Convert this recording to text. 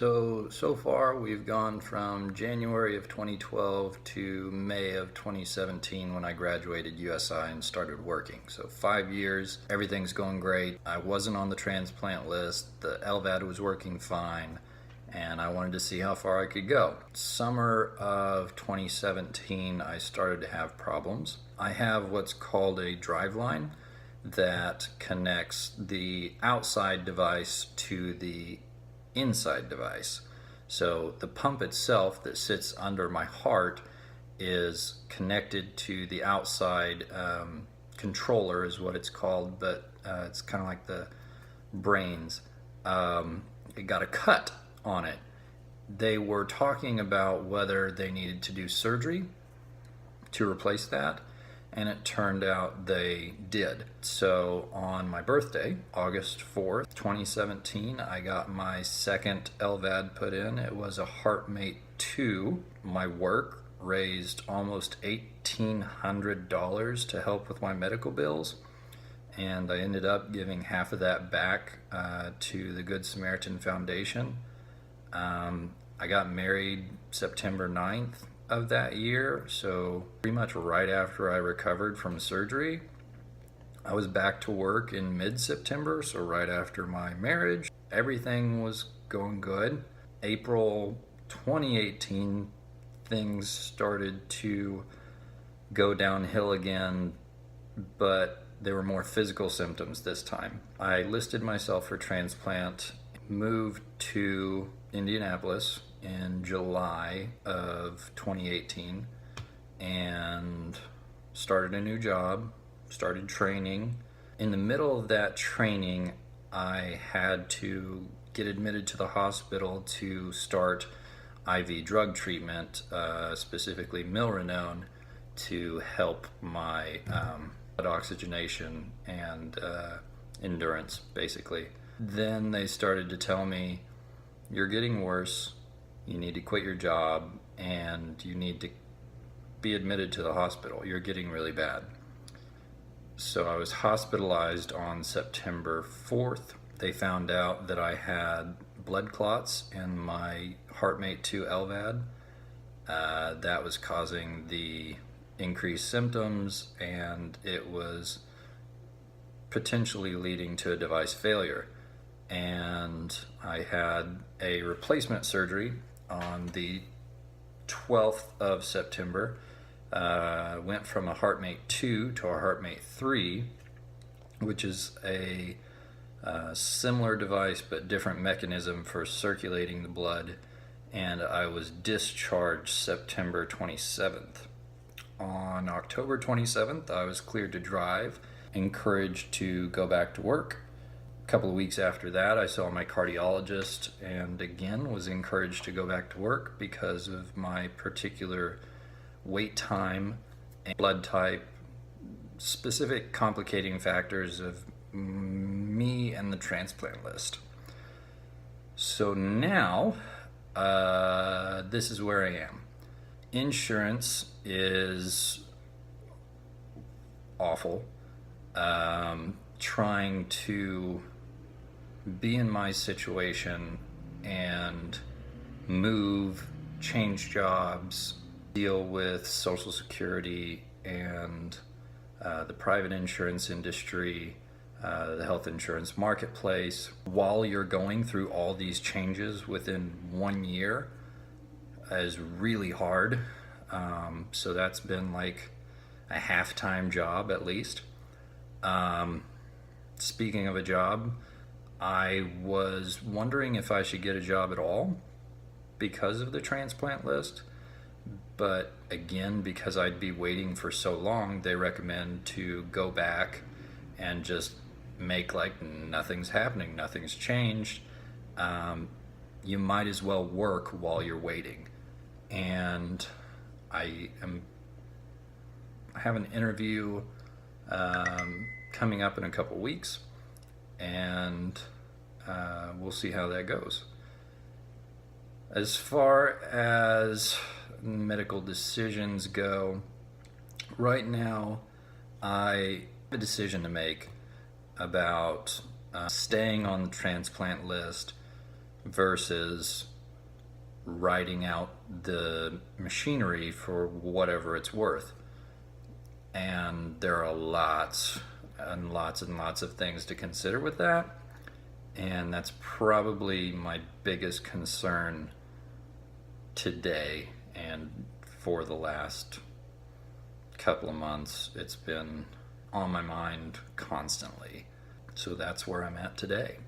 So far we've gone from January of 2012 to May of 2017 when I graduated USI and started working. So 5 years, everything's going great. I wasn't on the transplant list, the LVAD was working fine, and I wanted to see how far I could go. Summer of 2017, I started to have problems. I have what's called a driveline that connects the outside device to the inside device. So the pump itself that sits under my heart is connected to the outside controller is what it's called, but it's kind of like the brains. It got a cut on it. They were talking about whether they needed to do surgery to replace that, and it turned out they did. So on my birthday, August 4th, 2017, I got my second LVAD put in. It was a HeartMate 2. My work raised almost $1,800 to help with my medical bills, and I ended up giving half of that back to the Good Samaritan Foundation. I got married September 9th of that year, so pretty much right after I recovered from surgery. I was back to work in mid-September, so right after my marriage. Everything was going good. April 2018, things started to go downhill again, but there were more physical symptoms this time. I listed myself for transplant, moved to Indianapolis in July of 2018 and started a new job, started training. In the middle of that training, I had to get admitted to the hospital to start IV drug treatment, specifically milrinone, to help my blood oxygenation and endurance, basically. Then they started to tell me, you're getting worse, you need to quit your job, and you need to be admitted to the hospital. You're getting really bad. So I was hospitalized on September 4th. They found out that I had blood clots in my HeartMate 2 LVAD. That was causing the increased symptoms, and it was potentially leading to a device failure. And I had a replacement surgery on the 12th of September. Went from a HeartMate 2 to a HeartMate 3, which is a similar device but different mechanism for circulating the blood, and I was discharged September 27th. On October 27th, I was cleared to drive, encouraged to go back to work. A couple of weeks after that, I saw my cardiologist and again was encouraged to go back to work because of my particular wait time and blood type, specific complicating factors of me and the transplant list. So now, this is where I am. Insurance is awful. Trying to be in my situation and move, change jobs, deal with Social Security and the private insurance industry, the health insurance marketplace, while you're going through all these changes within 1 year is really hard. So that's been like a half-time job at least. Speaking of a job, I was wondering if I should get a job at all because of the transplant list. But again, because I'd be waiting for so long, they recommend to go back and just make like nothing's happening, nothing's changed. You might as well work while you're waiting. And I have an interview coming up in a couple weeks, and we'll see how that goes. As far as medical decisions go, right now I have a decision to make about staying on the transplant list versus writing out the machinery for whatever it's worth. And there are lots and lots and lots of things to consider with that. And that's probably my biggest concern today, and for the last couple of months, it's been on my mind constantly. So that's where I'm at today.